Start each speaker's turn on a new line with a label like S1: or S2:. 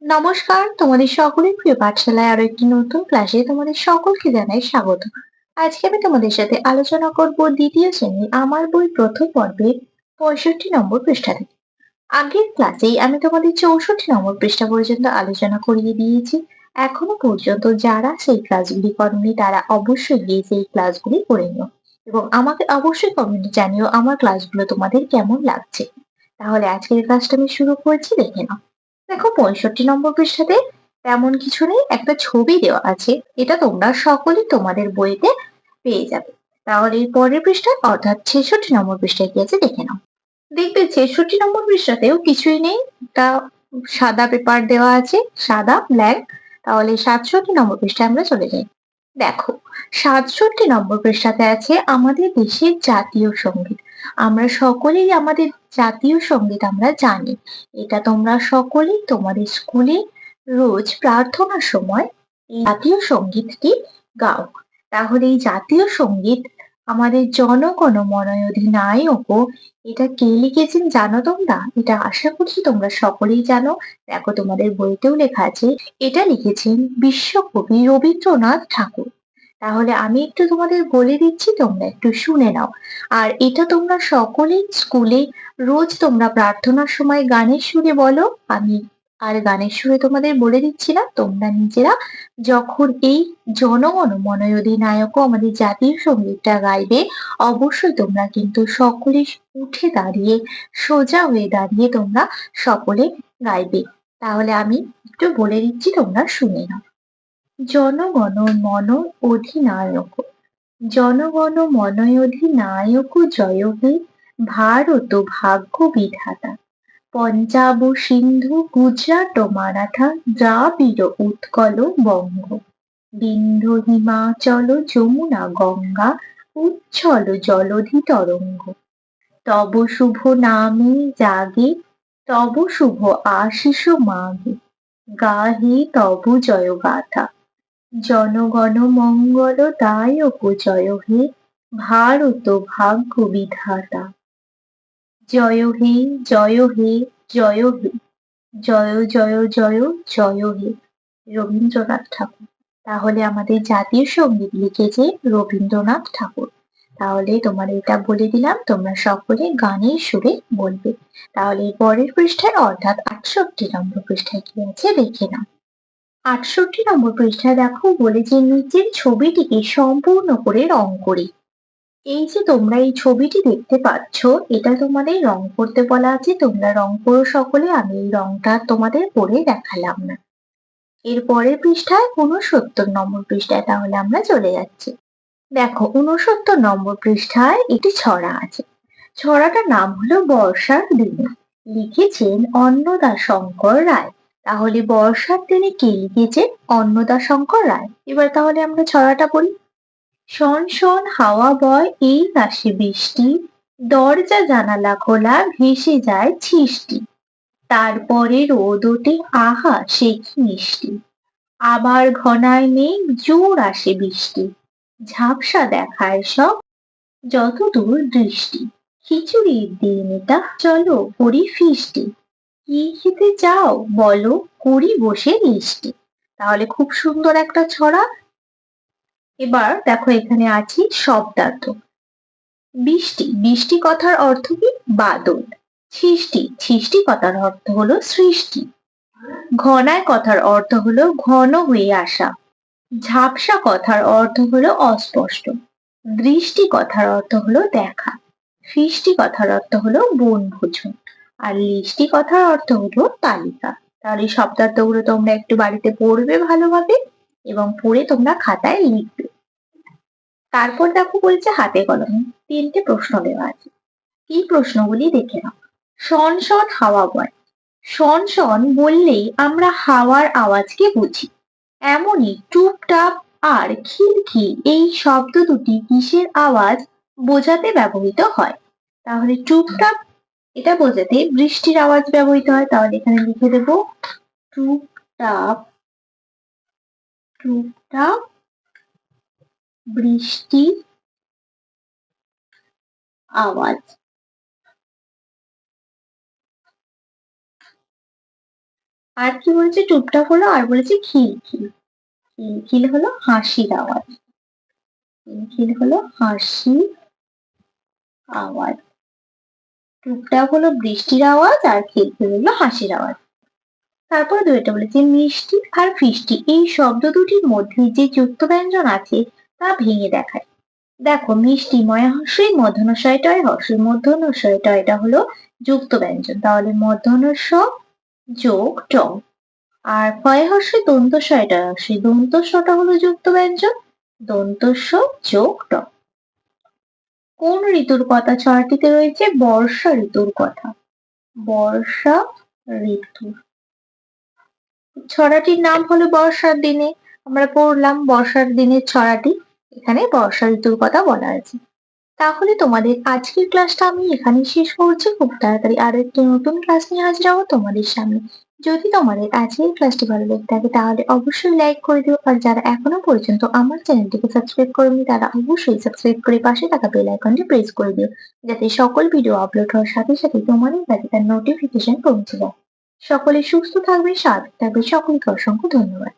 S1: নমস্কার, তোমাদের সকলের প্রিয় পাঠশালায় আরো একটি নতুন ক্লাসে তোমাদের সকলকে জানাই স্বাগত। আজকে আমি তোমাদের সাথে আলোচনা করব দ্বিতীয় শ্রেণীর আমার বই প্রথম পর্বের 65 নম্বর পৃষ্ঠা থেকে। আগের ক্লাসেই আমি তোমাদের 64 নম্বর পৃষ্ঠা পর্যন্ত আলোচনা করিয়ে দিয়েছি। এখনো পর্যন্ত যারা সেই ক্লাসগুলি করনি তারা অবশ্যই গিয়ে সেই ক্লাসগুলি করে নিও এবং আমাকে অবশ্যই কমেন্টে জানিও আমার ক্লাসগুলো তোমাদের কেমন লাগছে। তাহলে আজকের ক্লাসটা আমি শুরু করছি, দেখে নাও। দেখো, 65 নম্বর পৃষ্ঠাতে তেমন কিছু নেই, একটা ছবি দেওয়া আছে। এটা তোমরা সকলেই তোমাদের বইতে পেয়ে যাবে। তাহলে এই পরের পৃষ্ঠায় অর্থাৎ 66 নম্বর পৃষ্ঠায় কি আছে দেখে নাও। দেখবে 66 নম্বর পৃষ্ঠাতেও কিছুই নেই, একটা সাদা পেপার দেওয়া আছে, সাদা ব্ল্যাঙ্ক। তাহলে 67 নম্বর পৃষ্ঠায় আমরা চলে যাই। দেখো, 67 নম্বর পৃষ্ঠাতে আছে আমাদের দেশের জাতীয় সঙ্গীত। আমরা সকলেই আমাদের জাতীয় সঙ্গীত আমরা জানি। এটা তোমরা সকলেই তোমাদের স্কুলে রোজ প্রার্থনার সময় এই জাতীয় সঙ্গীতটি গাও। তাহলে এই জাতীয় সঙ্গীত আমাদের জনগণ মন অধিনায়ক, এটা কে লিখেছেন জানো তোমরা? এটা আশা করছি তোমরা সকলেই জানো। দেখো, তোমাদের বইতেও লেখা আছে, এটা লিখেছেন বিশ্বকবি রবীন্দ্রনাথ ঠাকুর। তাহলে আমি একটু তোমাদের বলে দিচ্ছি, তোমরা একটু শুনে নাও। আর এটা তোমরা সকলেই স্কুলে রোজ তোমরা প্রার্থনার সময় গানের সুরে বলো। আমি আর গানের সুরে তোমাদের বলে দিচ্ছি না, তোমরা নিজেরা যখন এই জনগণ মন অধিনায়ক আমাদের জাতীয় সঙ্গীতটা গাইবে, অবশ্যই তোমরা কিন্তু সকলে উঠে দাঁড়িয়ে, সোজা হয়ে দাঁড়িয়ে তোমরা সকলে গাইবে। তাহলে আমি একটু বলে দিচ্ছি, তোমরা শুনে নাও। জনগণ মন অধিনায়ক, জনগণ মন অধিনায়ক জয় হে, ভারত ভাগ্য বিধাতা, পঞ্জাব সিন্ধু গুজরাট মারাঠা, দ্রাবিড় উৎকল বঙ্গ, বিন্ধ্য হিমাচল যমুনা গঙ্গা, উচ্ছল জলধি তরঙ্গ, তব শুভ নামে জাগে, তব শুভ আশিস মাগে, গাহে তব জয় গাথা, জনগণ মঙ্গল দায়ক জয় হে, ভারত ভাগ্য বিধাতা, জয় হে, জয় হে, জয় হে, জয় জয় জয় জয় হে। রবীন্দ্রনাথ ঠাকুর। তাহলে আমাদের জাতীয় সঙ্গীত লিখেছে রবীন্দ্রনাথ ঠাকুর। তাহলে তোমার এটা বলে দিলাম, তোমরা সকলে গানের সুরে বলবে। তাহলে পরের পৃষ্ঠায় অর্থাৎ 68 নম্বর পৃষ্ঠায় কি আছে দেখে নাও। 68 নম্বর পৃষ্ঠায় দেখো বলেছে নিচের ছবিটিকে সম্পূর্ণ করে রং করি। এই যে তোমরা এই ছবিটি দেখতে পাচ্ছ, এটা তোমাদের রং করতে বলা আছে। তোমরা রং করো সকলে, আমি এই রংটা তোমাদের করে দেখালাম না। এর পরের পৃষ্ঠায় 69 নম্বর পৃষ্ঠায় তাহলে আমরা চলে যাচ্ছি। দেখো, 69 নম্বর পৃষ্ঠায় একটি ছড়া আছে। ছড়াটার নাম হলো বর্ষার দিনে, লিখেছেন অন্নদাশঙ্কর রায়। তাহলে বর্ষার দিনে কে লিখেছেন? অন্নদাশঙ্কর রায়। এবার তাহলে আমরা ছড়াটা বলি। শন শন হাওয়া বয় এই আসে বৃষ্টি, দরজা জানালা খোলা ভেসে যায় ছিষ্টি, তারপরে রোদ ওঠে আহা সে কি মিষ্টি, আবার ঘনায় মেঘ জোর আসে বৃষ্টি, ঝাপসা দেখায় সব যতদূর দৃষ্টি, খিচুড়ির দিন এটা চলো করি ফিষ্টি, কি খেতে চাও বলো করি বসে লিস্টি। তাহলে খুব সুন্দর একটা ছড়া। এবার দেখো এখানে আছি শব্দার্থ। বৃষ্টি, বৃষ্টি কথার অর্থ কি? বাদল। সৃষ্টি, সৃষ্টি কথার অর্থ হলো সৃষ্টি। ঘনায় কথার অর্থ হলো ঘন হয়ে আসা। ঝাপসা কথার অর্থ হলো অস্পষ্ট। দৃষ্টি কথার অর্থ হলো দেখা। ফিষ্টি কথার অর্থ হলো বনভোজন। আর লিস্টি কথার অর্থ হলো তালিকা। তাহলে এই শব্দার্থগুলো তোমরা একটু বাড়িতে পড়বে ভালোভাবে এবং পড়ে তোমরা খাতায় লিখবে। তারপর দেখো বলছে হাতে কলমে 3টে প্রশ্ন দেওয়া আছে। কি প্রশ্নগুলি দেখে নাও। শন শন হাওয়া বয়। শন শন বললেই আমরা হাওয়ার আওয়াজকে বুঝি। এমনই টুপটাপ আর খিলখিল এই শব্দ দুটি কিসের আওয়াজ বোঝাতে ব্যবহৃত হয়? তাহলে টুপটাপ এটা বোঝাতে বৃষ্টির আওয়াজ ব্যবহৃত হয়। তাহলে এখানে লিখে দেব টুপটাপ, টুপটাপ বৃষ্টির আওয়াজ। আর কি বলেছে টুপটাপ হলো, আর বলেছে খিলখিল। খিলখিল হলো হাসির আওয়াজ। খিলখিল হলো হাসির আওয়াজ। টুপটাপ হলো বৃষ্টির আওয়াজ আর খিলখিল হলো হাসির আওয়াজ। তারপর দুইটা বলেছে মিষ্টি আর ফিষ্টি এই শব্দ দুটির মধ্যে যে যুক্ত ব্যঞ্জন আছে তা ভেঙে দেখায়। দেখো মিষ্টি ময়া হস্যই মূর্ধন্য ষ টয় হস্যই মূর্ধন্য ষ ট এটা হলো যুক্ত ব্যঞ্জন, তাহলে মূর্ধন্য ষ যোগ ট। আর ফয় হস্যই দন্ত ষ টয় হস্যই দন্ত ষটা হলো যুক্ত ব্যঞ্জন, দন্ত স যোগ ট। কোন ঋতুর কথা ছড়াটিতে রয়েছে? বর্ষা ঋতুর কথা। বর্ষা ঋতু। ছড়াটির নাম হলো বর্ষার দিনে। আমরা পড়লাম বর্ষার দিনের ছড়াটি, এখানে বর্ষা ঋতুর কথা বলা হয়েছে। তাহলে তোমাদের আজকের ক্লাসটা আমি এখানেই শেষ করছি। খুব তাড়াতাড়ি আরো একটি নতুন ক্লাস নিয়ে হাজির হবো তোমাদের সামনে। যদি তোমাদের আজকের ক্লাসটি ভালো লেগে থাকে তাহলে অবশ্যই লাইক করে দিও, আর যারা এখনো পর্যন্ত আমার চ্যানেলটিকে সাবস্ক্রাইব করোনি তারা অবশ্যই সাবস্ক্রাইব করে পাশে থাকা বেল আইকনটি প্রেস করে দিও, যাতে সকল ভিডিও আপলোড হওয়ার সাথে সাথে তোমাদের কাছে তার নোটিফিকেশন পৌঁছে যায়। সকলে সুস্থ থাকবে, সাথে থাকবে। সকলকে অসংখ্য ধন্যবাদ।